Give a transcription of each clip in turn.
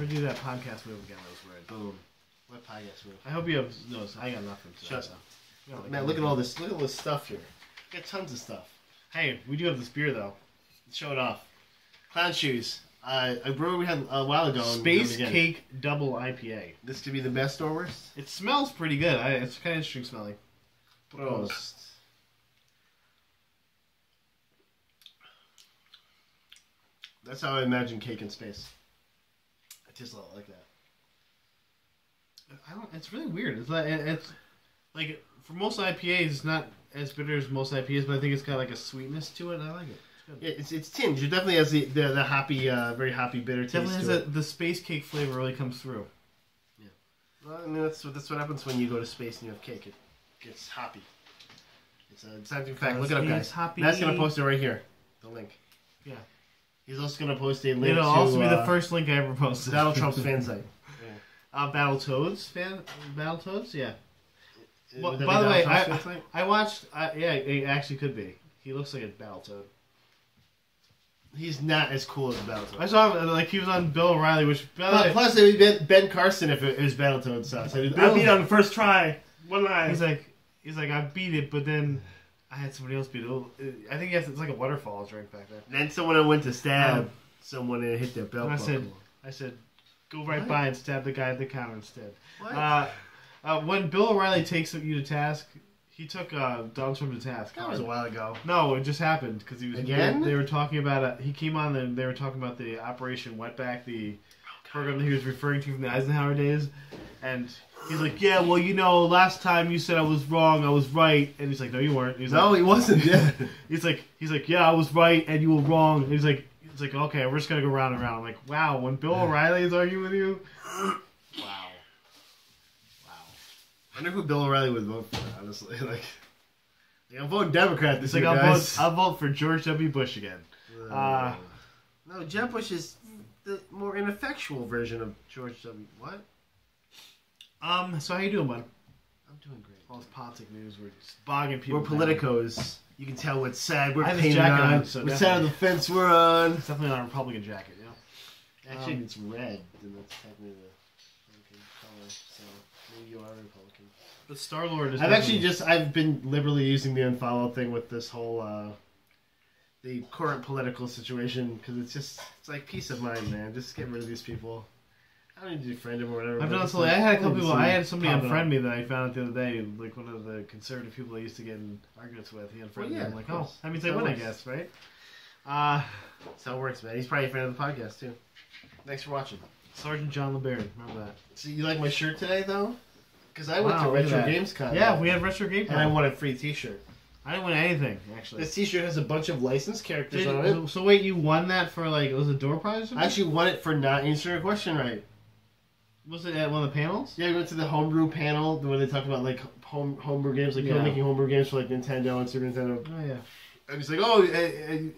do that podcast move again. That was weird. Boom. What podcast move? I hope you have no. I got nothing. Shut up. No, Man, look at all this. Look at all this stuff here. We got tons of stuff. Hey, we do have this beer though. Show it off. Clown shoes. A brewer we had a while ago. Space Cake Double IPA. This could be the best or worst. It smells pretty good. It's kind of interesting smelling. Prost. That's how I imagine cake in space. I just like that. I don't. It's really weird. It's like for most IPAs, it's not as bitter as most IPAs, but I think it's got like a sweetness to it. I like it. Yeah, it's tinged. It definitely has the hoppy, very hoppy, bitter taste. Definitely has the space cake flavor really comes through. Yeah, well, I mean that's what happens when you go to space and you have cake. It gets hoppy. It's a scientific fact. Look it up, guys. Hoppy. Matt's gonna post it right here. The link. Yeah. He's also gonna post a link. It'll to, also be the first link I ever posted. Donald Trump's fan site. Yeah. Battletoads, yeah. Well, by by the way, I watched. Yeah, it actually could be. He looks like a Battletoad. He's not as cool as Battletoad. I saw him, like, he was on Bill O'Reilly, which... Plus, it would be Ben Carson if it was Battletoad sauce. I beat it on the first try. One line. He's like, I beat it, but then I had somebody else beat it. I think it's like a waterfall drink back there. And then someone went to stab someone and hit their belt. And I said, go right by and stab the guy at the counter instead. What? When Bill O'Reilly takes you to task... He took Donald Trump to task. That was a while ago. No, it just happened because he was again. They were talking about he came on and they were talking about the Operation Wetback, the program that he was referring to from the Eisenhower days, and he's like, "Yeah, well, you know, last time you said I was wrong, I was right," and he's like, "No, you weren't." He's no, like, he wasn't. Yeah. he's like, "Yeah, I was right and you were wrong." And he's like, "Okay, we're just gonna go round and round." I'm like, "Wow, when Bill O'Reilly is arguing with you." I wonder who Bill O'Reilly would vote for, honestly. Like I'm voting Democrat this year, guys. I'll vote for George W. Bush again. No, Jeb Bush is the more ineffectual version of George W. What? So how you doing, bud? I'm doing great. All this politic news, we're just bogging people. We're politicos. You can tell what side we're painted on. So what side of the fence we're on. It's definitely not a Republican jacket, you know? Actually, it's red, and that's technically the Republican color, so maybe you are a Republican. But Star-Lord is I've been liberally using the unfollow thing with this whole, the current political situation, because it's like peace of mind, man. Just get rid of these people. I don't need to defriend them or whatever. I've done so. I had a couple people. I had somebody unfriend me that I found out the other day, like one of the conservative people I used to get in arguments with. He unfriended me. I'm like, oh, that means I win, I guess, right? That's how it works, man. He's probably a fan of the podcast, too. Thanks for watching. Sergeant John LeBaron. Remember that. So you like my shirt today, though? Because I went to Retrogames Con. Yeah, we had Retrogames Con. And I won a free t-shirt. I didn't win anything, actually. This t-shirt has a bunch of licensed characters on it. So wait, you won that for, like, it was a door prize or something? I actually won it for not answering a question right. Was it at one of the panels? Yeah, we went to the homebrew panel where they talked about, like, homebrew games, like, making homebrew games for, like, Nintendo and Super Nintendo. Oh, yeah. And he's like, oh,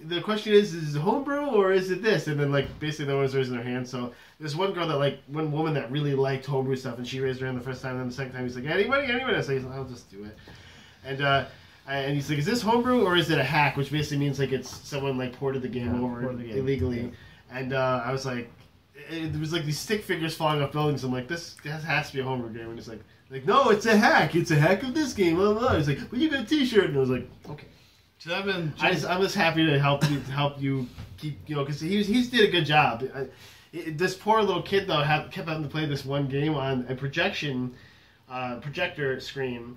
the question is it homebrew or is it this? And then, like, basically no one was raising their hand. So there's one girl one woman that really liked homebrew stuff, and she raised her hand the first time. And then the second time he's like, anybody? I say, I'll just do it. And he's like, is this homebrew or is it a hack? Which basically means, like, it's someone, like, ported the game over illegally. Yeah. And I was like, there was, like, these stick figures falling off buildings. I'm like, this has to be a homebrew game. And he's like, no, it's a hack. It's a hack of this game. Blah, blah, blah. He's like, well, you got a t-shirt. And I was like, okay. So I'm just happy to help you keep, you know, because he did a good job. This poor little kid though kept having to play this one game on a projector screen,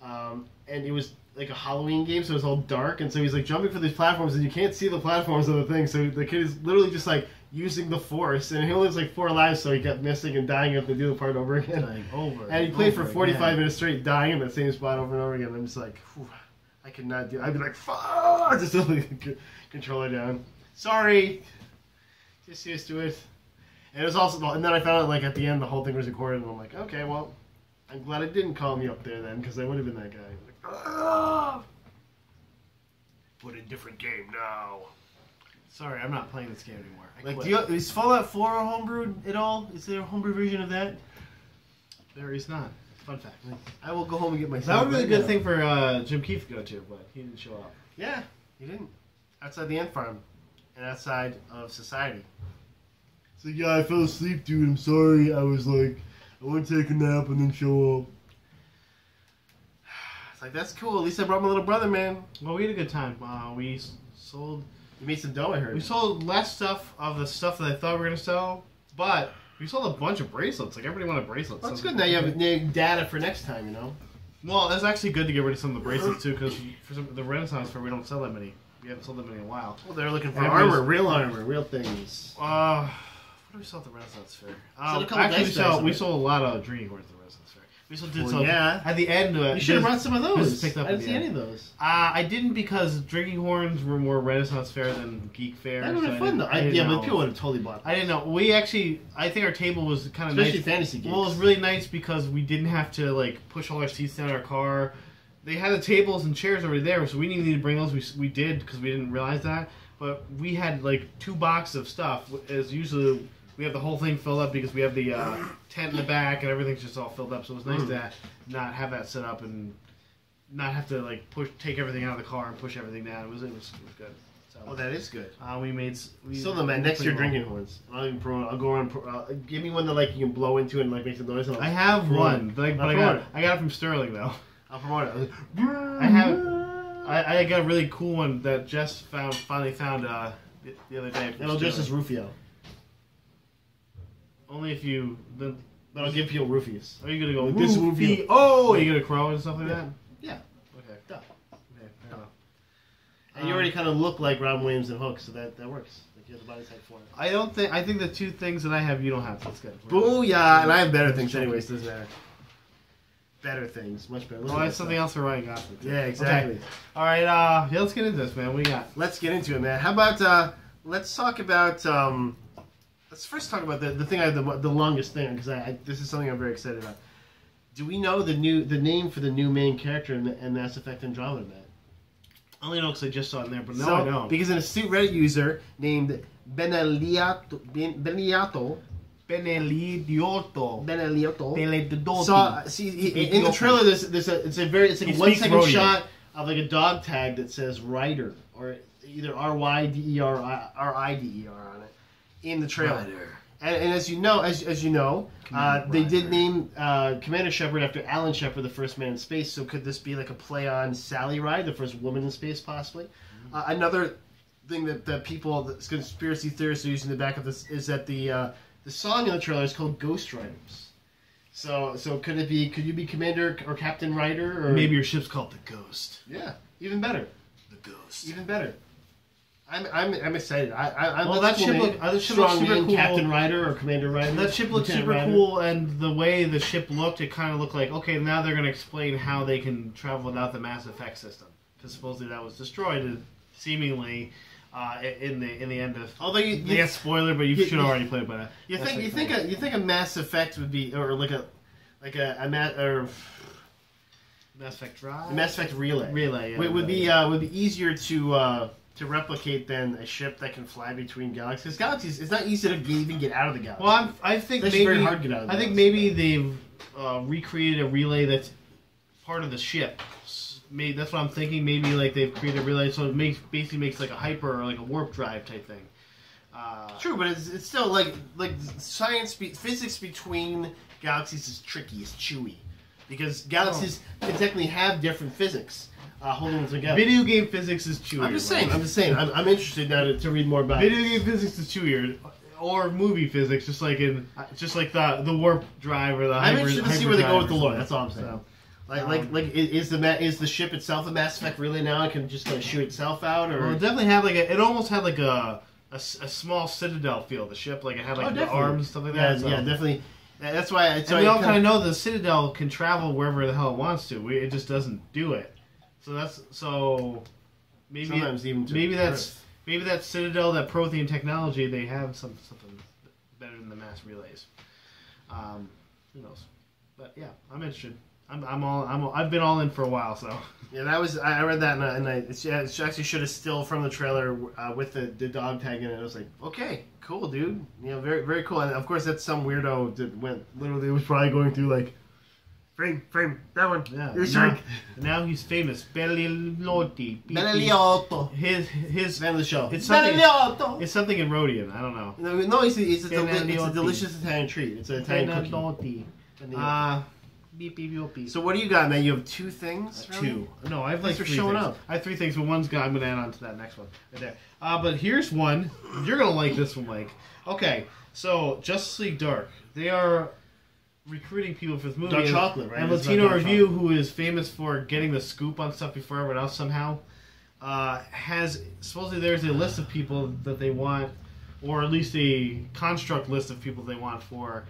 and it was like a Halloween game, so it was all dark, and so he's like jumping for these platforms, and you can't see the platforms of the thing. So the kid is literally just like using the force, and he only has like 4 lives, so he kept missing and dying. You have to do the part over again. And he played for 45 minutes straight, dying in the same spot over and over again. I'm just like, whew. I could not do it. I'd be like, fuck! Just the controller down. Sorry. Just used to it. And it was also, and then I found out, like, at the end, the whole thing was recorded, and I'm like, okay, well, I'm glad it didn't call me up there then, because I would have been that guy. Like, ah! Put in different game now. Sorry, I'm not playing this game anymore. Is Fallout 4 homebrewed at all? Is there a homebrew version of that? There is not. Fun fact. I will go home and get my. That would be a good thing for Jim Keefe to go to, but he didn't show up. Yeah, he didn't. Outside the Ant Farm, and outside of society. It's like, yeah, I fell asleep, dude. I'm sorry. I was like, I want to take a nap and then show up. It's like, that's cool. At least I brought my little brother, man. Well, we had a good time. We sold. You made some dough, I heard. We sold less stuff of the stuff that I thought we were gonna sell, but we sold a bunch of bracelets. Like everybody wanted bracelets. Well, that's good. Now you have data for next time, you know. Well, it's actually good to get rid of some of the bracelets too, because for the Renaissance Fair we don't sell that many. We haven't sold that many in a while. Well, they're looking for armor, real things. What do we sell at the Renaissance Fair? Actually, we sold a lot of drinking horns at the Renaissance Fair. We still did so. Yeah. At the end, you should have brought some of those. Picked up I didn't see any of those. I didn't because drinking horns were more Renaissance Fair than Geek Fair. That would have been fun though. Yeah, but people would have totally bought them. I didn't know. We actually, I think our table was kind of especially nice. fantasy games. Well, it was really nice because we didn't have to like push all our seats down our car. They had the tables and chairs over there, so we didn't need to bring those. We did because we didn't realize that. But we had like 2 boxes of stuff. As usually. We have the whole thing filled up because we have the tent in the back and everything's just all filled up. So it was nice to not have that set up and not have to like take everything out of the car and push everything down. It was good. So, oh, that is good. So the man next to your drinking horns. I'll go around. Give me one that like you can blow into and like makes a noise. I have one, but I got it from Sterling though. I'll promote it. I got a really cool one that Jess finally found the other day. It'll just as Rufio. Only if you. But I'll give people roofies. Are you gonna go this roofie? Oh, are you gonna crow and stuff like that? Yeah. Okay. Duh. Okay. Fair enough. And you already kind of look like Robin Williams and Hook, so that works. Like you have the body type for it. I think the 2 things that I have you don't have. So that's good. Booyah! And I have better things, anyways. Doesn't matter. Better things, much better. Well, that's something else for Ryan Gosling. Yeah, exactly. Okay. All right. Yeah, let's get into this, man. What do you got? Let's get into it, man. How about let's talk about. Let's first talk about the thing I have the longest thing because this is something I'm very excited about. Do we know the name for the new main character in Mass Effect Andromeda, Matt? I only know because I just saw it in there, but no, I don't. Because an astute Reddit user named Beneliato in the trailer there's it's like a 1-second shot of like a dog tag that says Rider or either RYDER or RIDER on it. In the trailer, and as you know, they did name Commander Shepard after Alan Shepard, the first man in space. So could this be like a play on Sally Ride, the first woman in space, possibly? Another thing that conspiracy theorists are using in the back of this is that the song in the trailer is called Ghost Riders. So could you be Commander or Captain Ryder, or maybe your ship's called the Ghost? Yeah, even better. The Ghost, even better. I'm excited. That ship looks super cool. Captain Ryder or Commander Ryder. That ship looks super cool, and the way the ship looked, it kind of looked like, okay, now they're going to explain how they can travel without the Mass Effect system, because supposedly that was destroyed, seemingly in the end of. Although you spoiler, but you should already play it by now. You think a Mass Effect would be, or like a Mass Effect Drive, Mass Effect Relay. Yeah, would be easier to replicate than a ship that can fly between galaxies. Galaxies, it's not easy to even get out of the galaxy. Well, I think it's very hard to get out of the galaxy. Maybe they've recreated a relay that's part of the ship. Maybe that's what I'm thinking. Maybe like they've created a relay so it basically makes like a hyper or like a warp drive type thing. True, but it's still like physics between galaxies is tricky. It's chewy because galaxies can technically have different physics. Holding them together. Video game physics is chewier. I'm just saying. I'm interested now to read more about video game physics is chewier, or movie physics, just like the warp drive or the. I'm interested to see where they go with the lore. That's all I'm saying. So, is the ship itself a Mass Effect really now? It can just kind of shoot itself out, or well, it definitely had it almost had like a small Citadel feel. The ship it had the arms and stuff like that. Yeah, definitely. That's why. We all kind of know the Citadel can travel wherever the hell it wants to. It just doesn't do it. So maybe sometimes maybe that Citadel, that Prothean technology, they have something better than the mass relays. Who knows? But yeah, I'm interested. I've been all in for a while, so yeah. I read that and it actually should have still from the trailer with the dog tag in it. I was like, okay, cool, dude. Very very cool. And of course, that's some weirdo that went literally was probably going through like Frame. That one. Yeah. Now he's famous. Bellilotti. Belliotto. His name of the show. It's something. Belliotto. It's something in Rhodian. I don't know. No, it's a delicious Italian treat. It's an Italian cookie. Beep, beep, beep, beep. So what do you got, man? You have 2 things? Two. No, I have like 3 showing things. up. I have 3 things, but one's got. I'm gonna add on to that next one right there. But here's one. You're gonna like this one, Mike. Okay, so Justice League Dark. They are recruiting people for this movie. Dark Chocolate, right? And Latino Review, who is famous for getting the scoop on stuff before everyone else somehow, has supposedly there's a list of people that they want, or at least a construct list of people they want for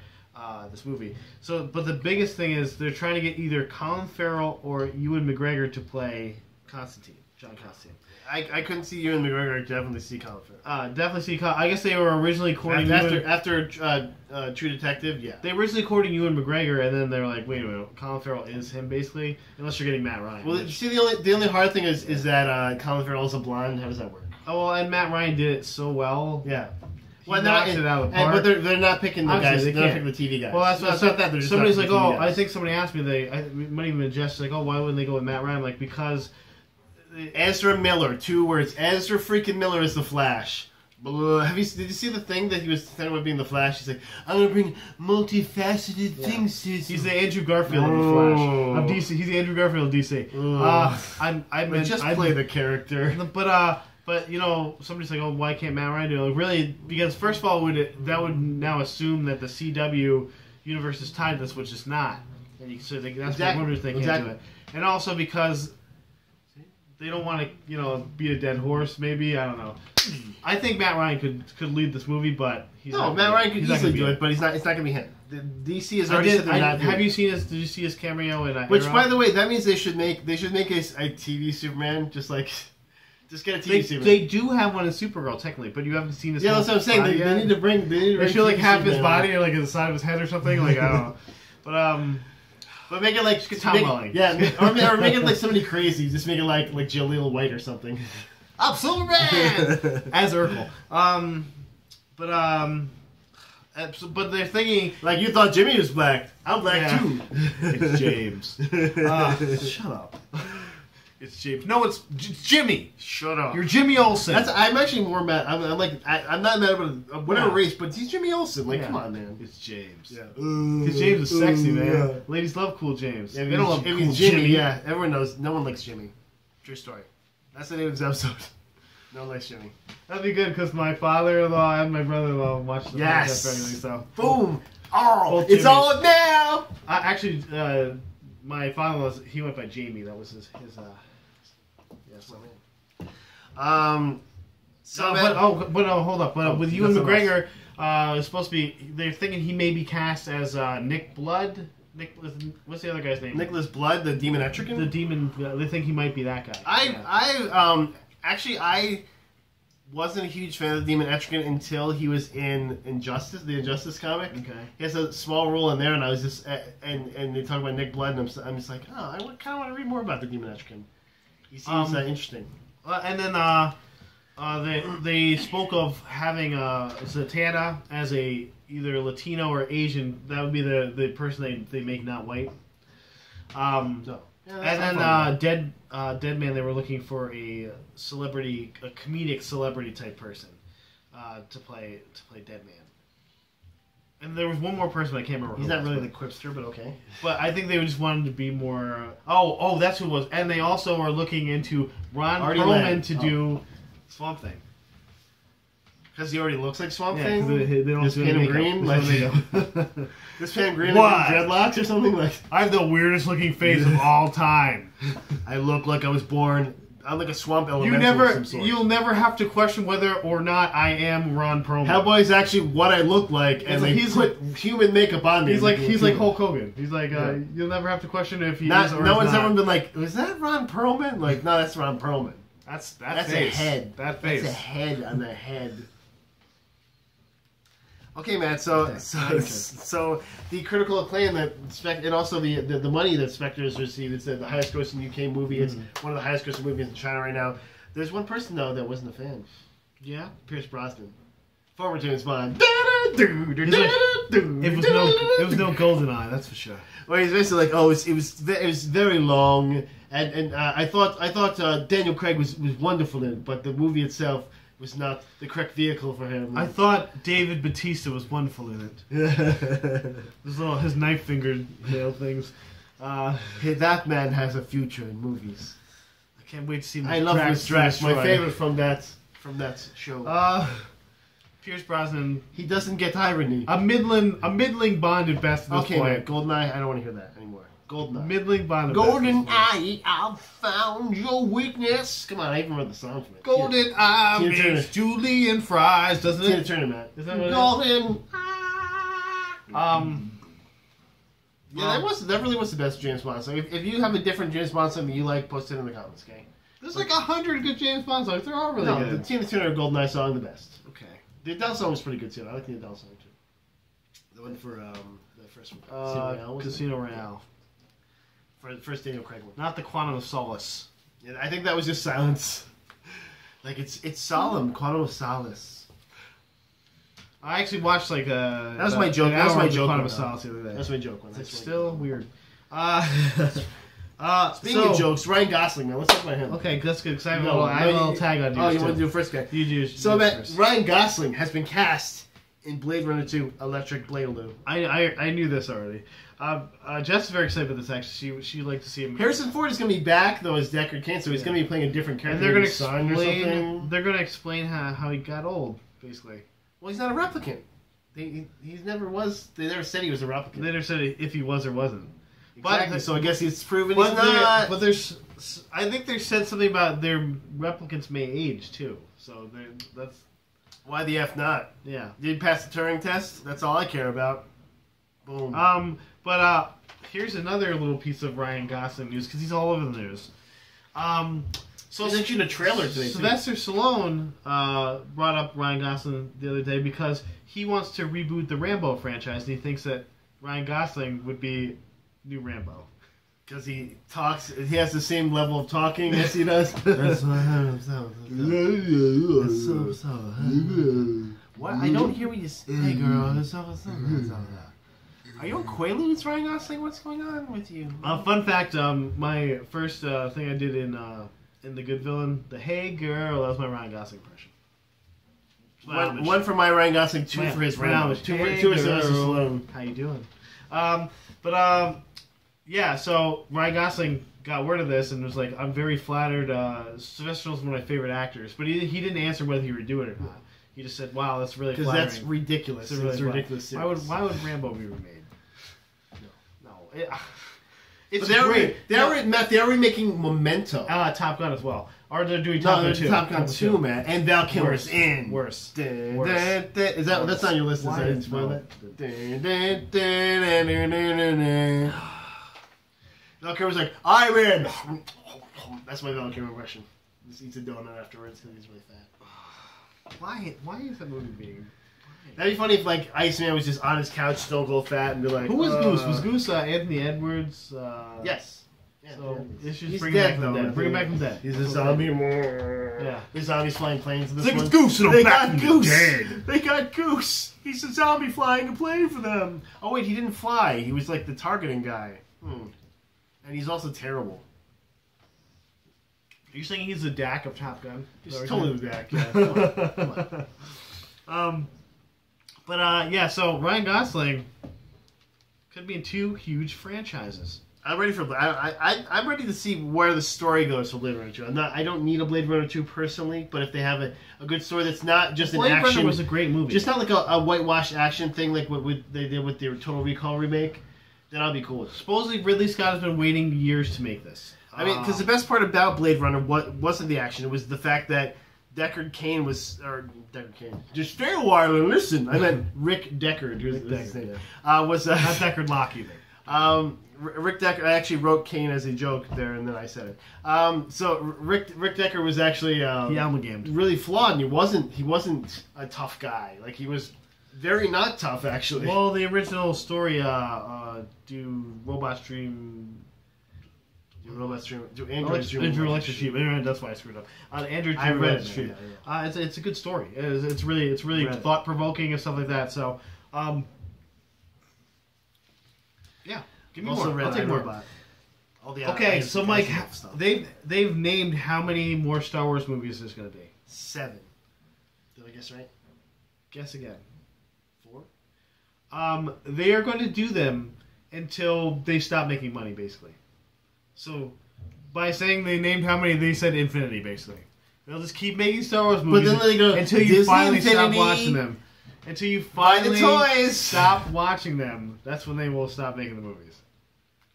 this movie. So, but the biggest thing is they're trying to get either Colin Farrell or Ewan McGregor to play Constantine, John Constantine. I couldn't see Ewan McGregor. I definitely see Colin Farrell. Definitely see Colin. I guess they were originally courting after True Detective. Yeah, they originally courting Ewan McGregor, and then they were like, wait a minute, Colin Farrell is him basically, unless you're getting Matt Ryan. Well, you see, the only hard thing is that Colin Farrell is a blonde. How does that work? Oh well, and Matt Ryan did it so well. Yeah. Well, knocked it out of the park. But they're not picking the guys. They're not picking the TV guys. Well, that's not that. They're just somebody's like, oh, guys. I think somebody asked me. It might even been Jess. Like, oh, why wouldn't they go with Matt Ryan? Like, because Ezra Miller. 2 words. Ezra freaking Miller is the Flash. Did you see the thing that he was saying about being the Flash? He's like, I'm gonna bring multifaceted things to. He's the Andrew Garfield of the Flash of DC. He's the Andrew Garfield of DC. Play the character. But you know, somebody's like, "Oh, why can't Matt Ryan do it?" Like, really, because first of all, that would now assume that the CW universe is tied to this, which it's not. And that's what wonders they can't do it. And also because they don't want to, beat a dead horse. Maybe I don't know. I think Matt Ryan could lead this movie, but Matt Ryan could easily do it, but it's not gonna be him. DC has already said they're not doing it. Have you seen his? Did you see his cameo in? Which, by the way, that means they should make a TV Superman just like. Just get a TV Superman. They do have one in Supergirl, technically, but you haven't seen his. Yeah, that's what I'm saying. They need to bring. They should like half his body or like the side of his head or something. Like I don't know, but make it like Tom Welling. Yeah, or make it like somebody crazy. Just make it like Jaleel White or something. I'm Superman as Urkel. But they're thinking like you thought Jimmy was black. I'm black too. It's James. Shut up. It's James. No, it's Jimmy. Shut up. You're Jimmy Olsen. I'm actually more mad. I'm not mad about whatever race, but he's Jimmy Olsen. Like, come on, man. It's James. Yeah. Because James is sexy, man. Yeah. Ladies love cool James. Yeah, they don't love cool Jimmy. Yeah, everyone knows. No one likes Jimmy. True story. That's the name of this episode. No one likes Jimmy. That'd be good because my father-in-law and my brother-in-law watch the podcast for anything. So boom. Oh, it's all now. Actually, my father-in-law, he went by Jamie. That was his hold up. But with Ewan McGregor, it's supposed to be. They're thinking he may be cast as Nick Blood. What's the other guy's name? Nicholas Blood, the Demon Etrigan? The demon. They think he might be that guy. I wasn't a huge fan of the Demon Etrigan until he was in Injustice, the Injustice comic. Okay. He has a small role in there, and I was just and they talk about Nick Blood, and I'm just like, oh, I kind of want to read more about the Demon Etrigan. He seems interesting. And then they spoke of having Zatanna as either Latino or Asian. That would be the person they make not white. No. Yeah, and then Dead Man, they were looking for a comedic celebrity type person to play Dead Man. And there was one more person, but I can't remember. He's not really the quipster, but okay. But I think they just wanted to be more. Oh, that's who it was. And they also are looking into Ron Perlman to do Swamp Thing. Because he already looks like Swamp Thing? They don't this Phantom Green? This Phantom Green like dreadlocks or something? Like I have the weirdest looking face of all time. I look like I was born. I'm like a swamp elemental of some sort. You'll never have to question whether or not I am Ron Perlman. Hellboy is actually what I look like, and he's put human makeup on me. He's like Hulk Hogan. He's like you'll never have to question if he is or no one's not. ever been like, was that Ron Perlman? Like, no, that's Ron Perlman. That's a head. That face. That's a head on the head. Okay, Matt. So the critical acclaim and also the money that Spectre has received. It's the highest grossing UK movie. It's one of the highest grossing movies in China right now. There's one person though that wasn't a fan. Yeah, Pierce Brosnan, former James Bond. It was no GoldenEye, that's for sure. Well, he's basically like, oh, it was very long, and I thought Daniel Craig was wonderful in it, but the movie itself was not the correct vehicle for him. I thought David Bautista was wonderful in it. His knife fingered things. Hey, that man has a future in movies. I can't wait to see. I love Miss Drax. My favorite from that show. Pierce Brosnan. He doesn't get irony. A middling Bond at best at this point. Man, GoldenEye. I don't want to hear that anymore. GoldenEye. Middling Bond. GoldenEye, I've found your weakness. Come on, I even read the song from it. GoldenEye makes Julian fries, doesn't it? Tina Turner, Matt. Is that what Golden. Yeah, that really was the best James Bond song. If you have a different James Bond song that you like, post it in the comments, okay? There's like 100 good James Bond songs. They're all really good. The Tina Turner GoldenEye song, the best. Okay. The Adele song was pretty good too. I like the Adele song too. The one for the first one. Casino Royale. For the first Daniel Craig one. Not the Quantum of Solace. Yeah, I think that was just silence. Like it's solemn, Quantum of Solace. I actually watched like a. That was my joke. That was my joke. Quantum of Solace the other day. That's my joke one. It's still weird. Speaking of jokes, Ryan Gosling, man. Let's talk about him. Okay, that's good. Because I have a little tag on you. Oh, you want to do first guy? You do. So, Ryan Gosling has been cast in Blade Runner 2: Electric Boogaloo. I knew this already. Jess is very excited about this. Actually, she liked to see him. Harrison Ford is going to be back though as Deckard Cain, so he's going to be playing a different character. And they're going to explain. They're going to explain how he got old, basically. Well, he's not a replicant. He never was. They never said he was a replicant. They never said if he was or wasn't. Exactly. But, so I guess he's proven he's not. But there's, I think they said something about their replicants may age too. So that's why the F not? Yeah. Did he pass the Turing test? That's all I care about. Boom. But here's another little piece of Ryan Gosling news because he's all over the news. So he's actually in a trailer today. Sylvester Stallone brought up Ryan Gosling the other day because he wants to reboot the Rambo franchise and he thinks that Ryan Gosling would be new Rambo. Because he talks, he has the same level of talking as he does. That's what What? I don't hear what you say. Hey girl, are you on Quaaludes, Ryan Gosling? What's going on with you? Fun fact, my first thing I did in The Good Villain, the Hey Girl, that was my Ryan Gosling impression. One for my Ryan Gosling, two for his Rambo. Two for Sylvester Stallone. How you doing? Yeah, so Ryan Gosling got word of this and was like, I'm very flattered. Sylvester Stallone's one of my favorite actors. But he didn't answer whether he would do it or not. He just said, wow, that's really flattering. Because that's ridiculous. It's ridiculous. Why would Rambo be remade? No. It's great. They're remaking Memento. Top Gun as well. Or they're doing Top Gun 2. Top Gun 2, man. And Val Kilmer's in. Worse. Is that's on your list? Is that spoil it? Val Kilmer's like, I'm in. That's my Val Kilmer impression. He just eats a donut afterwards because he's really fat. Why is that movie being? That'd be funny if like Iceman was just on his couch, stone cold fat, and be like, "Who was Goose? Was Goose Anthony Edwards?" Yes. So it's just he's bring dead, him back from dead. Bring him back from dead. He's a zombie. Yeah. There's zombies flying planes in this one. It's Goose and I'm back from Goose. Dead. They got Goose. He's a zombie flying a plane for them. Oh wait, he didn't fly. He was like the targeting guy. And he's also terrible. Are you saying he's the Dak of Top Gun? He's totally the Dak. Yeah. Come on. Yeah, so Ryan Gosling could be in 2 huge franchises. I'm ready for. I'm ready to see where the story goes for Blade Runner 2. I don't need a Blade Runner 2 personally, but if they have a good story that's not just an action. Blade Runner was a great movie. Just not like a whitewashed action thing like what they did with their Total Recall remake, then I'll be cool with it. Supposedly Ridley Scott has been waiting years to make this. I mean, because the best part about Blade Runner wasn't the action. It was the fact that Deckard Cain was... Or Deckard Cain. Just stay a while and listen. I meant Rick Deckard. Who's his name? Yeah. Not Deckard Locke either. Rick Deckard... I actually wrote Cain as a joke there, and then I said it. So Rick Deckard was actually... he amalgamed. Really flawed, and he wasn't a tough guy. Like, he was... Very not tough, actually. Well, the original story, do robots dream... Do androids dream Electric Sheep. That's why I screwed up. Android Dream. I read Electric Sheep. It's a good story. It's really thought provoking and stuff like that. So, Yeah, give me Also more. I'll take more. All the Okay, so Mike, stuff. they've named how many more Star Wars movies there's going to be? 7. Did I guess right? Guess again. 4? They are going to do them until they stop making money, basically. So, by saying they named how many, they said infinity, basically. They'll just keep making Star Wars movies then they go, until you Disney finally stop Infinity, watching them. Until you buy the finally toys. stop watching them. That's when they will stop making the movies.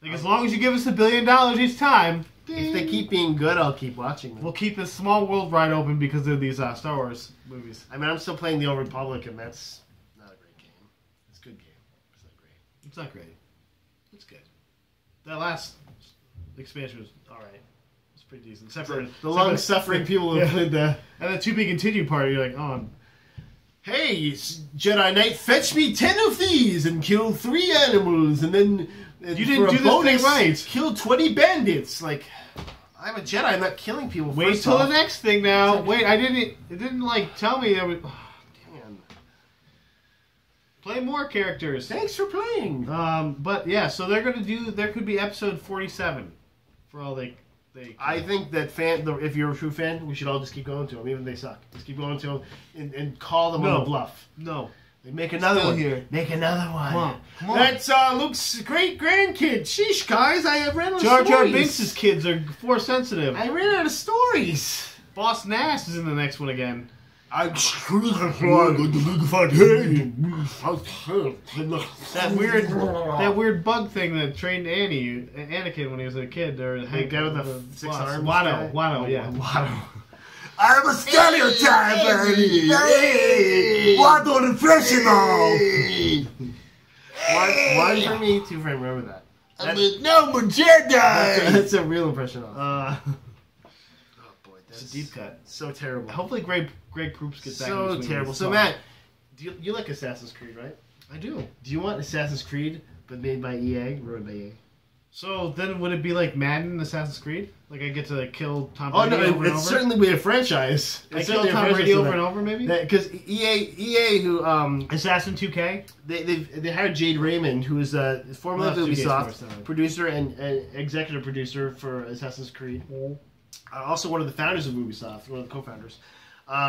Like, as long as you give us $1 billion each time, If they keep being good, I'll keep watching them. we'll keep this small world ride open because of these Star Wars movies. I mean, I'm still playing The Old Republic, and that's not a great game. It's a good game. It's not great. It's not great. It's good. That last expansion was alright. It's pretty decent. Except for The long-suffering people who played the... And the to be continued part, you're like, oh, Hey, Jedi Knight, fetch me 10 of these and kill 3 animals, and then you didn't do this thing right. Kill 20 bandits. Like, I'm a Jedi. I'm not killing people. Wait till the next thing now. Wait, it didn't like tell me there was. Oh, damn. Play more characters. Thanks for playing. But yeah, so they're gonna do. There could be episode 47 for all they. I think that if you're a true fan, we should all just keep going to them, even if they suck. Just keep going to them and call them on the bluff. No. Make another one. Here. Make another one. Come on. That's Luke's great grandkid. Sheesh, guys, I have ran out of Jar Jar stories. Binks' kids are force sensitive. I ran out of stories. Boss Nass is in the next one again. That weird bug thing that trained Anakin when he was a kid, or the guy with the 6 arms. Watto, yeah. Watto. I'm a stereotype, baby. Hey, what the professional? One for me, 2 for him. Remember that. I'm a number Jedi. That's a real impression of. Oh boy, that's a deep cut. So terrible. Hopefully, Greg Proops gets back. So terrible. So Matt, you like Assassin's Creed, right? I do. Do you want Assassin's Creed, but made by EA, ruined by EA? So then, would it be like Madden Assassin's Creed? Like I get to kill Tom Oh Brady no, over and it's over? certainly be a franchise. I kill Tom Brady over and over, maybe. Because EA, who Assassin 2K. They hired Jade Raymond, who is formerly of Ubisoft, producer and executive producer for Assassin's Creed. Also one of the founders of Ubisoft, one of the co-founders.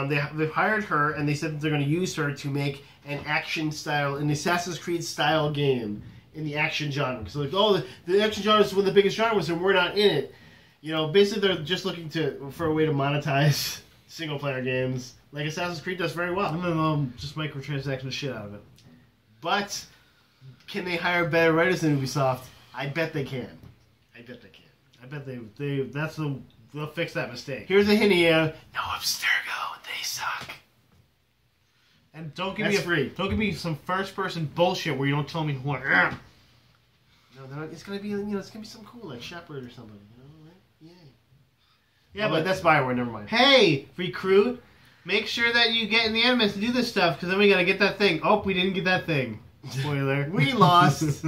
They've hired her, and they said that they're going to use her to make an Assassin's Creed style game in the action genre. So like, oh, the action genre is one of the biggest genres, and we're not in it. You know, basically they're just looking for a way to monetize single player games, like Assassin's Creed does very well. And then just microtransaction the shit out of it. But can they hire better writers than Ubisoft? I bet they can. I bet they'll fix that mistake. Here's a hint here. No Abstergo, they suck. And don't give me some first person bullshit where you don't tell me who I am. No, it's gonna be some cool like Shepard or something. You know, right? Yeah. Yeah, but that's Bioware. Never mind. Hey, recruit, make sure that you get in the animus to do this stuff because then we gotta get that thing. Oh, we didn't get that thing. Spoiler. We lost.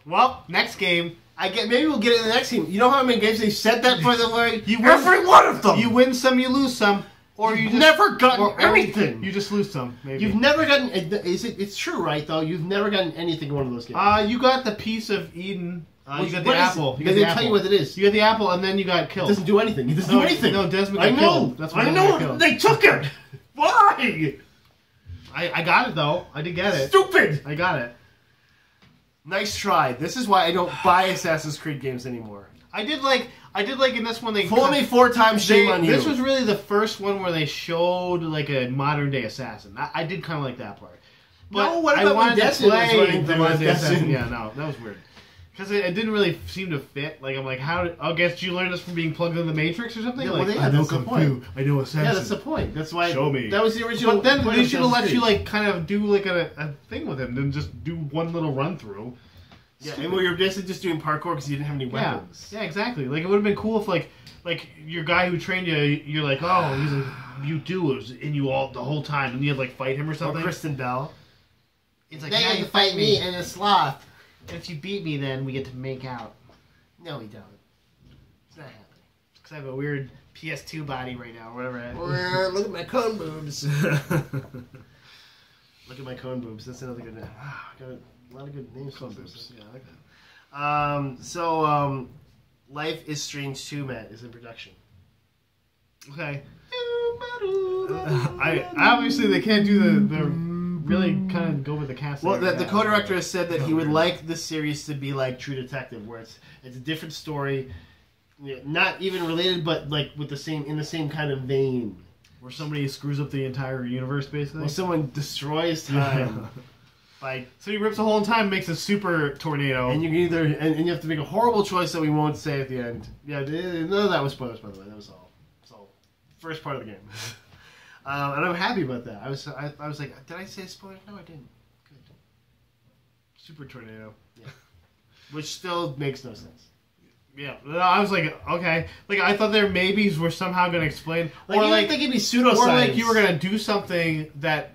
Well, next game. Maybe we'll get it in the next game. You know how many games they said that for the way? Every one of them. You win some, you lose some. Or You've never gotten anything. You just lose some. Maybe you've never gotten. It's true, right? Though you've never gotten anything in one of those games. You got the piece of Eden. You got the apple. They didn't tell you what it is. You got the apple, and then you got killed. It doesn't do anything. It doesn't do anything. No, Desmond got killed. That's what I know. They took it. Why? I got it though. I did get it. Stupid. I got it. Nice try. This is why I don't buy Assassin's Creed games anymore. I did like in this one they fool me 4 times. Shame on you. This was really the first one where they showed like a modern day assassin. I did kind of like that part. But no, what about when Desmond was running the modern day assassin? Yeah, no, that was weird. Because it didn't really seem to fit. Like I'm like, I guess did you learn this from being plugged into the Matrix or something? Yeah, like, well, that's the point. I know assassin. Yeah, that's the point. That's why. Show me. That was the original. But then they should have let you like kind of do like a thing with him, than just do one little run through. Yeah, and you're basically just doing parkour because you didn't have any weapons. Yeah, exactly. Like it would have been cool if like your guy who trained you, you're like, oh, he's like, you do was in you all the whole time, and you had like fight him or something. Or Kristen Bell. It's like, now you fight me and a sloth. And if you beat me, then we get to make out. No, we don't. It's not happening. Because I have a weird PS2 body right now, or whatever. Look at my cone boobs. Look at my cone boobs. That's another good name. Got a lot of good names. Cone boobs. Yeah, I like that. So, Life is Strange 2, Matt, is in production. Okay. I obviously they can't do the really kind of go with the cast. Well, the co-director has said that he would like this series to be like True Detective, where it's a different story, not even related, but like with the same kind of vein. Where somebody screws up the entire universe, basically. Well, someone destroys time. So he rips a hole in time, makes a super tornado, and you can either and you have to make a horrible choice that we won't say at the end. Yeah, none of that was spoilers, by the way. That was all. First part of the game. And I'm happy about that. I was like, did I say spoilers? No, I didn't. Good. super tornado. Yeah. Which still makes no sense. Yeah, I was like, okay. Like, I thought their maybes were somehow going to explain. Like, or you like, would think it'd be pseudoscience. Or like you were going to do something that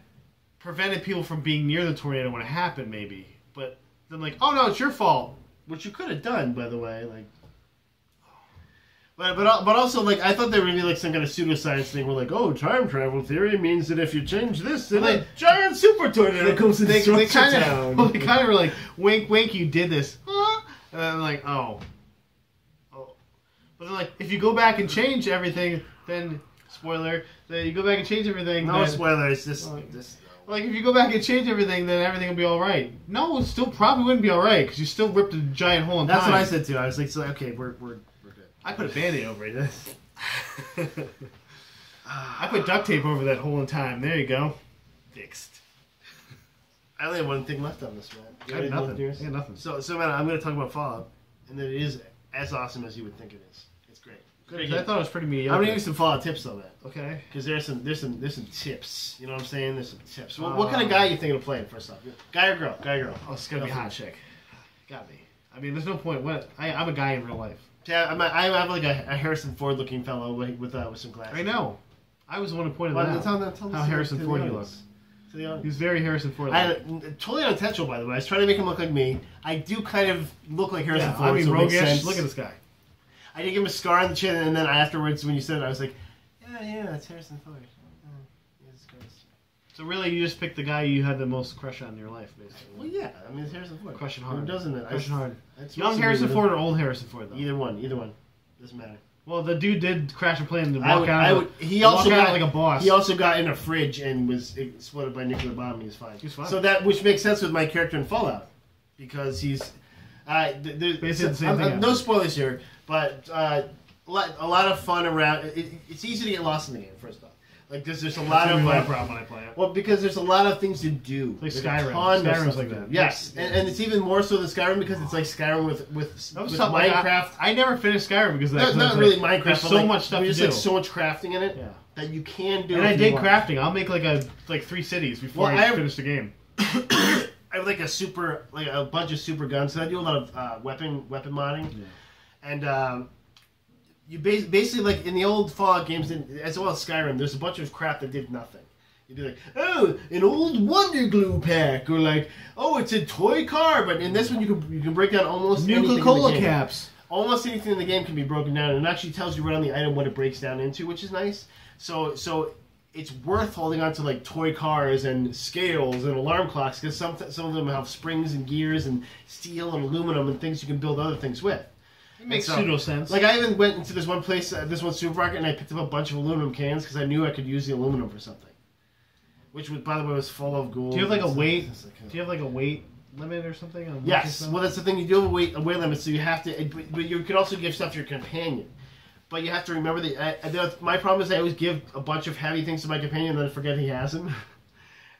prevented people from being near the tornado when it happened, maybe. But then like, oh no, it's your fault. Which you could have done, by the way. Like, but also, like, I thought there would be like some kind of pseudoscience thing where like, oh, time travel theory means that if you change this, then a giant super tornado comes to destroy town. They kind of were like, wink, wink, you did this. Huh? And I'm like, oh. But then, like, if you go back and change everything, then, spoiler, then you go back and change everything. No then, spoiler, it's just... Like, if you go back and change everything, then everything will be alright. No, it still probably wouldn't be alright, because you still ripped a giant hole in time. That's what I said, too. I was like, so, okay, we're good. I put a Band-Aid over it. I put duct tape over that hole in time. There you go. Fixed. I only have one thing left on this, man. I got nothing. So, man, I'm going to talk about Fallout, and that it is as awesome as you would think it is. It's great. Good. I thought it was pretty mediocre. I'm gonna give you some Fallout tips though, man. Okay. Because there's some tips. You know what I'm saying? There's some tips. What kind of guy are you thinking of playing first off? Guy or girl? Guy or girl? Oh, it's gonna be a hot chick. Got me. I mean, there's no point. I'm a guy in real life. Yeah, I have like a Harrison Ford looking fellow with some glasses. I know. I was the one who pointed that out. Tell how Harrison Ford he looks. He's very Harrison Ford. Totally unintentional, by the way. I was trying to make him look like me. I do kind of look like Harrison Ford. I mean, so roguish. Look at this guy. I did give him a scar on the chin, and then afterwards, when you said it, I was like, yeah, that's Harrison Ford. So really, you just picked the guy you had the most crush on in your life, basically. Well, yeah. I mean, it's Harrison Ford. Crushing hard. Who doesn't it? Crushing hard. Young Harrison Ford or old Harrison Ford, though? Either one. Doesn't matter. Well, the dude did crash a plane and walk out he also got like a boss. He also got in a fridge and was exploded by a nuclear bomb. He was fine. He's fine. So which makes sense with my character in Fallout, because he's basically the same thing. No spoilers here, but a lot of fun around. It's easy to get lost in the game. First off, like there's a lot of problem when I play it. Well, because there's a lot of things to do. Like Skyrim. Skyrim's like that. Yes, and it's even more so than Skyrim because it's like Skyrim with Minecraft. I never finished Skyrim because that's not really Minecraft. There's so much stuff to do. There's like so much crafting in it that you can do. And I dig crafting. I'll make like 3 cities before I finish the game. I have like a bunch of super guns. So I do a lot of weapon modding, and. You basically, like, in the old Fallout games, as well as Skyrim, there's a bunch of crap that did nothing. You'd be like, oh, an old Wonder Glue pack, or like, oh, it's a toy car, but in this one you can break down almost anything in the game. Caps. Almost anything in the game can be broken down, and it actually tells you right on the item what it breaks down into, which is nice. So it's worth holding on to, like, toy cars and scales and alarm clocks, because some of them have springs and gears and steel and aluminum and things you can build other things with. It makes pseudo sense. Like, I even went into this one place, this one supermarket, and I picked up a bunch of aluminum cans because I knew I could use the aluminum for something. Which, by the way, was full of gold. Do you have like a weight? Do you have like a weight limit or something? Yes. Well, that's the thing. You do have a weight limit, so you have to. But you can also give stuff to your companion. But you have to remember that. My problem is I always give a bunch of heavy things to my companion, and then I forget he has them.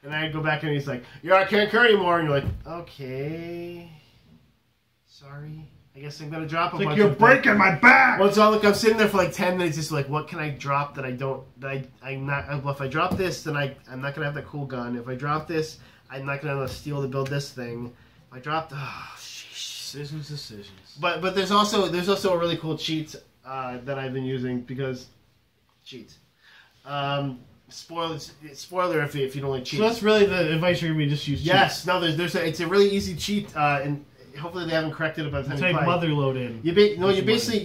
And I go back and he's like, "I can't carry anymore," and you're like, "Okay, sorry." I guess I'm gonna drop a bunch. You're breaking my back. Well, so look, I'm sitting there for like 10 minutes, just like, what can I drop that I don't? I'm not. Well, if I drop this, then I'm not gonna have that cool gun. If I drop this, I'm not gonna have enough steel to build this thing. If I drop, decisions. But there's also a really cool cheat that I've been using because cheats. Spoiler if you don't like cheats. So that's really the advice you're gonna be just use. Yes. Cheats. No. It's a really easy cheat and. Hopefully they haven't corrected it by the time you play. Mother load in. You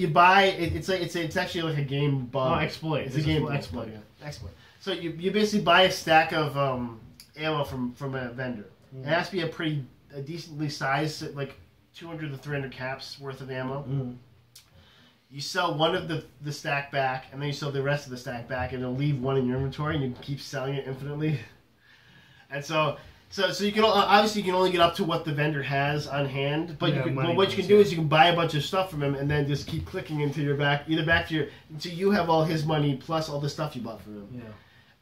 buy it's actually like a game bug. Exploit. It's a game exploit. Yeah. Exploit. So you basically buy a stack of ammo from a vendor. It has to be a decently sized, like 200 to 300 caps worth of ammo. You sell one of the stack back, and then you sell the rest of the stack back, and it'll leave one in your inventory, and you can keep selling it infinitely. And so you can obviously you can only get up to what the vendor has on hand, but what you can do is you can buy a bunch of stuff from him, and then just keep clicking into your until you have all his money plus all the stuff you bought from him. Yeah.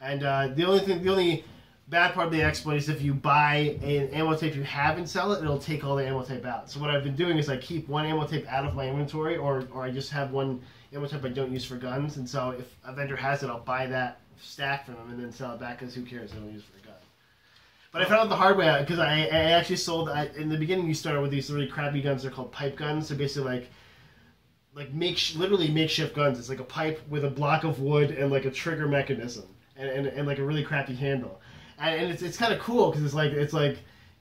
And the only bad part of the exploit is if you buy an ammo tape you have and sell it, it'll take all the ammo tape out. So what I've been doing is I keep one ammo tape out of my inventory, or I just have one ammo tape I don't use for guns. And so if a vendor has it, I'll buy that stack from them and then sell it back, because who cares? I don't use it for a gun. But I found out the hard way, because I actually sold. In the beginning, you started with these really crappy guns. They're called pipe guns. They're basically literally makeshift guns. It's like a pipe with a block of wood and like a trigger mechanism and like a really crappy handle. And it's kind of cool because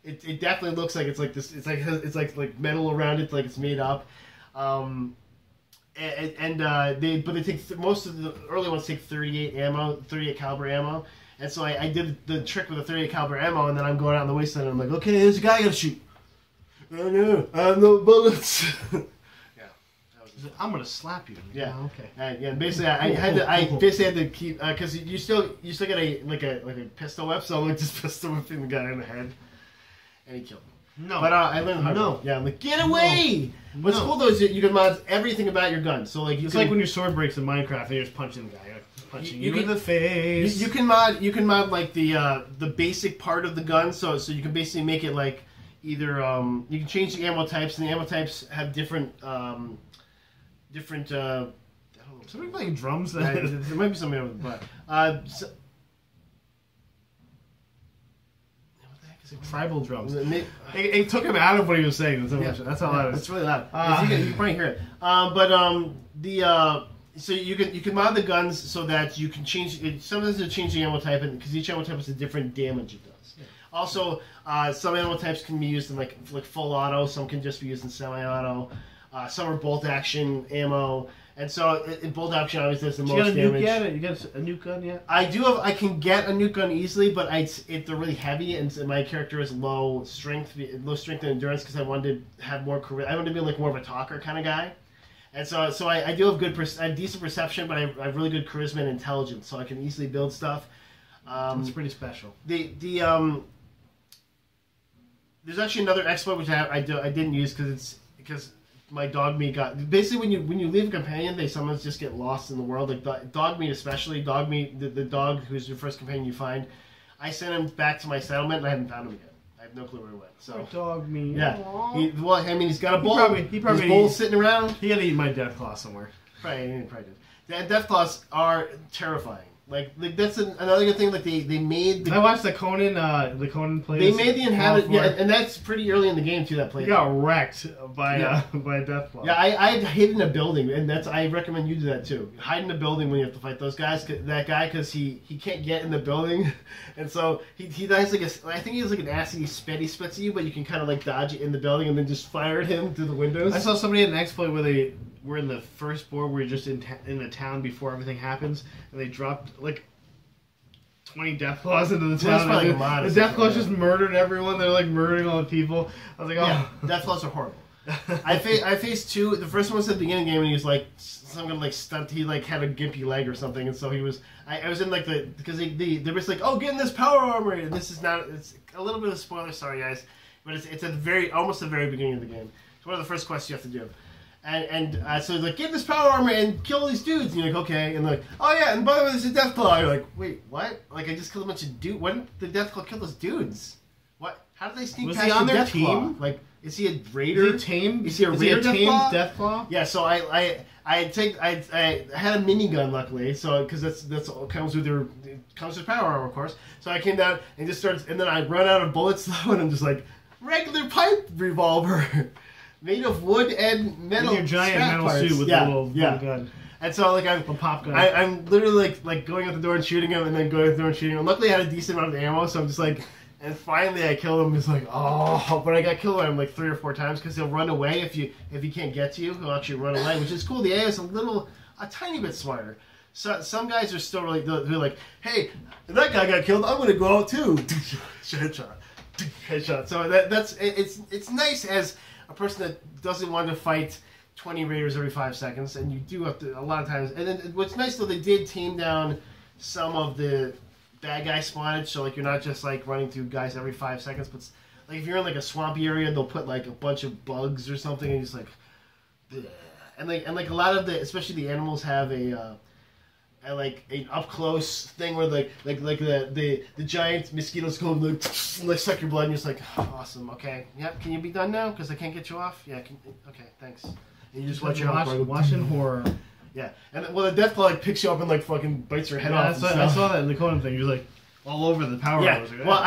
it definitely looks like it's like this. It's like metal around it, like it's made up. But they take most of the early ones take 38 caliber ammo. And so I did the trick with the 38 caliber ammo, and then I'm going out on the wasteland, and I'm like, okay, there's a guy I gotta shoot. Oh no, I have no bullets. I'm gonna slap you. Yeah. Oh, okay. Yeah. Basically, I had to keep because you still get a pistol whip, so I'm like just pistol whipping the guy in the head, and he killed me. No. But I learned how. No. Yeah. I'm like, get away. No. What's cool though is that you can mod everything about your gun. So like it's like when your sword breaks in Minecraft and you're just punching the guy. Punching you in the face. You can mod like the basic part of the gun, so you can basically make it like either you can change the ammo types, and the ammo types have different I don't know. Somebody playing drums. There might be somebody over the butt. What the heck is it? Tribal drums. It took him out of what he was saying. That's how loud it is. It's really loud. You can probably hear it. So you can mod the guns so that you can change it. Sometimes it'll change the ammo type, because each ammo type has a different damage it does. Yeah. Also, some ammo types can be used in like full auto. Some can just be used in semi-auto. Some are bolt action ammo, and so in bolt action obviously does the most damage. You got a nuke gun yet? I do have. I can get a nuke gun easily, but they're really heavy, and my character is low strength and endurance because I wanted to have more charisma. I wanted to be like more of a talker kind of guy. And so I do have I have decent perception, but I have really good charisma and intelligence, so I can easily build stuff. It's pretty special. There's actually another exploit which I didn't use because my dog meat got basically when you leave a companion, they sometimes just get lost in the world. Like dog meat, especially dog meat, the dog who's your first companion you find. I sent him back to my settlement, and I haven't found him yet. I have no clue where he went. So dog meat. Yeah. He's got a bowl. He probably his bowl's sitting around. He had to eat my death claw somewhere. Probably did. Death claws are terrifying. Like that's another good thing. Like they made. I watched the Conan plays. They made the inhabitant. Yeah, and that's pretty early in the game too. That play. He got wrecked by a death claw. Yeah, I hid in a building, and I recommend you do that too. Hide in a building when you have to fight those guys. That guy, because he can't get in the building, and so he has like I think he has like an acid he spits at you, but you can kind of like dodge it in the building and then just fire at him through the windows. I saw somebody in an exploit where they were in the first board where you're just in the town before everything happens, and they dropped like 20 death claws into the town. The death claws just murdered everyone. They're like murdering all the people. I was like, oh. Yeah, death claws are horrible. I faced two. The first one was at the beginning of the game, and he was like some kind of like stunt. He like had a gimpy leg or something, and so he was. I was in like because they were just like, oh, get in this power armor. And this is not. It's a little bit of a spoiler, sorry guys, but it's at almost the very beginning of the game. It's one of the first quests you have to do. So he's like, get this power armor and kill these dudes. And you're like, okay. And they're like, oh yeah, and by the way, there's a death claw. You're like, wait, what? Like, I just killed a bunch of dudes. When did the death claw kill those dudes? What? How did they sneak past on the their death team? claw? Like, is he a raider? Is he tame? Is he a raider death claw? Yeah. So I had a minigun, luckily. So because that's all comes with power armor, of course. So I came down and just started, and then I run out of bullets though, and I'm just like, regular pipe revolver. Made of wood and metal. With your giant metal parts. suit with the little gun. And so like a pop gun. I'm literally like going out the door and shooting him, and then going out the door and shooting him. Luckily, I had a decent amount of ammo, so I'm just like, and finally I killed him. It's like, oh, but I got killed by him like 3 or 4 times because he'll run away if he can't get to you. He'll actually run away, which is cool. The AI is a tiny bit smarter. So some guys are still really they're like, hey, that guy got killed. I'm gonna go out too. Headshot. So it's nice as a person that doesn't want to fight 20 raiders every 5 seconds, and you do have to a lot of times. And then what's nice though, they did tame down some of the bad guy spawnage, so like you're not just like running through guys every 5 seconds, but like if you're in like a swampy area, they'll put like a bunch of bugs or something, and you're just like, bleh. and like a lot of the, especially the animals have a like an up close thing where like the giant mosquitoes go and like suck your blood, and you're just like, oh, awesome, okay, yep, can you be done now? Because I can't get you off. Yeah, okay, thanks. And you just watching horror. Yeah, and the death claw like picks you up and like fucking bites your head off. I saw that in the Conan thing. You're like all over the power armor. Yeah, well,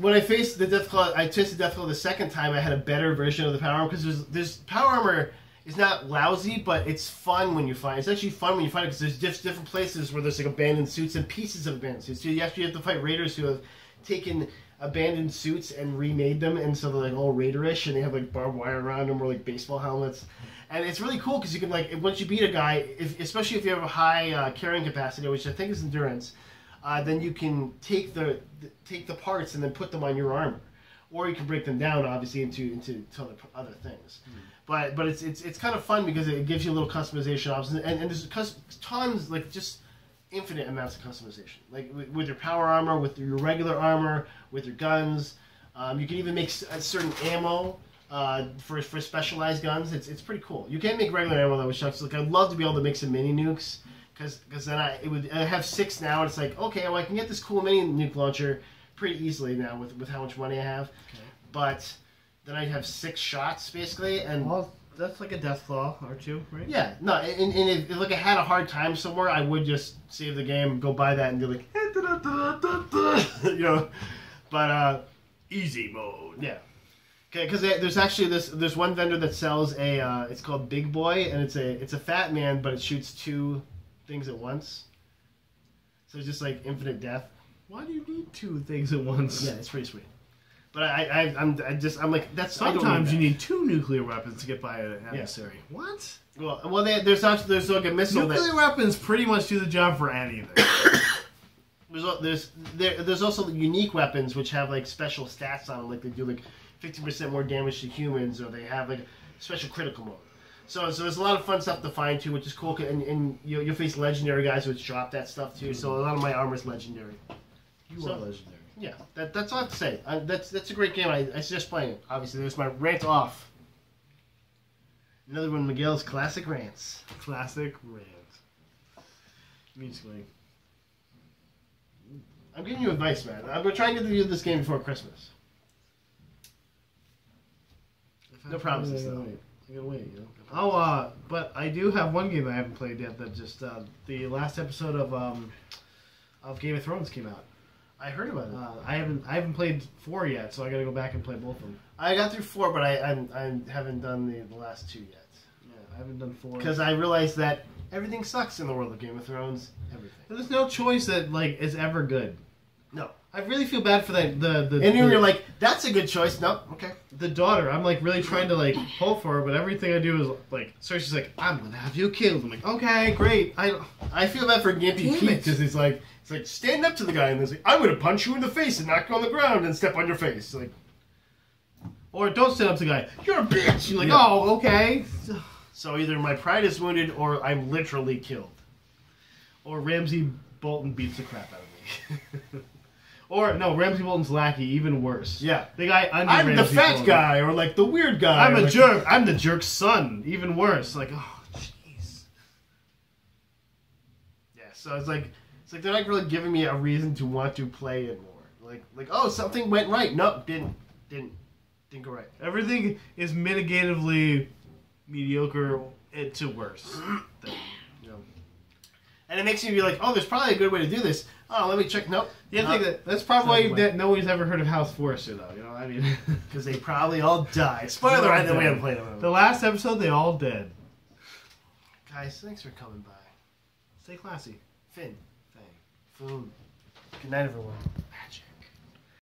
when I faced the death claw, I tested death claw the second time. I had a better version of the power armor because there's power armor is not lousy, but it's fun when you find. It's actually fun when you find it because there's different places where there's like abandoned suits and pieces of abandoned suits. So you have to fight raiders who have taken abandoned suits and remade them, and so they're like all raiderish, and they have like barbed wire around them or like baseball helmets. And it's really cool because you can like once you beat a guy, especially if you have a high carrying capacity, which I think is endurance, then you can take the parts and then put them on your armor, or you can break them down obviously into other things. Mm. But it's kind of fun because it gives you a little customization options, and there's tons, like just infinite amounts of customization, like with your power armor, with your regular armor, with your guns. You can even make a certain ammo. For specialized guns, it's pretty cool. You can't make regular ammo though, which sucks. Like I'd love to be able to make some mini nukes, because then I have 6 now, and it's like, okay, well I can get this cool mini nuke launcher pretty easily now with how much money I have. Okay. But then I'd have 6 shots basically, and well, that's like a death claw or 2, right? Yeah, no, and if like I had a hard time somewhere, I would just save the game, go buy that, and do like, you know, but easy mode. Yeah. Okay, because there's one vendor that sells a it's called Big Boy, and it's a fat man, but it shoots 2 things at once. So it's just like infinite death. Why do you need 2 things at once? Yeah, it's pretty sweet. But I'm like that's sometimes you need 2 nuclear weapons to get by an adversary. Yeah. What? Well, there's like a missile. Nuclear weapons pretty much do the job for anything. There's also unique weapons which have like special stats on them, like they do like 50% more damage to humans, or they have like special critical mode. So there's a lot of fun stuff to find too, which is cool. And you'll face legendary guys which drop that stuff too. So a lot of my armor is legendary. You are legendary. Yeah, that's all I have to say. That's a great game. I suggest playing it. Obviously, there's my rant off. Another one, Miguel's classic rants. Classic rant. Musically. I'm giving you advice, man. I'm trying to do this game before Christmas. No promises, though. I gotta wait, you know. Oh, but I do have one game I haven't played yet that just the last episode of Game of Thrones came out. I heard about it. I haven't played 4 yet, so I gotta go back and play both of them. I got through 4, but I haven't done the last 2 yet. Yeah, I haven't done 4 because I realized that everything sucks in the world of Game of Thrones. Everything. There's no choice that like is ever good. No. I really feel bad for that. And you're like, that's a good choice. Nope. Okay. The daughter, I'm like really trying to like hope for her, but everything I do is like, so she's like, I'm gonna have you killed. I'm like, okay, great. I feel bad for Gimpy Pete because it's like stand up to the guy and it's like, I'm gonna punch you in the face and knock you on the ground and step on your face. Like, or don't stand up to the guy. You're a bitch. You're like, oh, okay. So either my pride is wounded or I'm literally killed. Or Ramsay Bolton beats the crap out of me. Or, no, Ramsay Bolton's lackey, even worse. Yeah. The guy under I'm Ramsay the fat Bolton. guy, or like the weird guy. I'm a jerk. I'm the jerk's son. Even worse. Like, oh, jeez. Yeah, so it's like they're not really giving me a reason to want to play it more. Like oh, something went right. No, didn't go right. Everything is mitigatively mediocre to worse. You know. And it makes me be like, oh, there's probably a good way to do this. Oh, let me check. Nope. Yeah, I think that's probably why nobody's ever heard of House Forrester, though. You know, I mean, because they probably all died. Spoiler! I know we haven't played them. The last episode, they all dead. Guys, thanks for coming by. Stay classy. Finn, Fang Fum. Good night, everyone.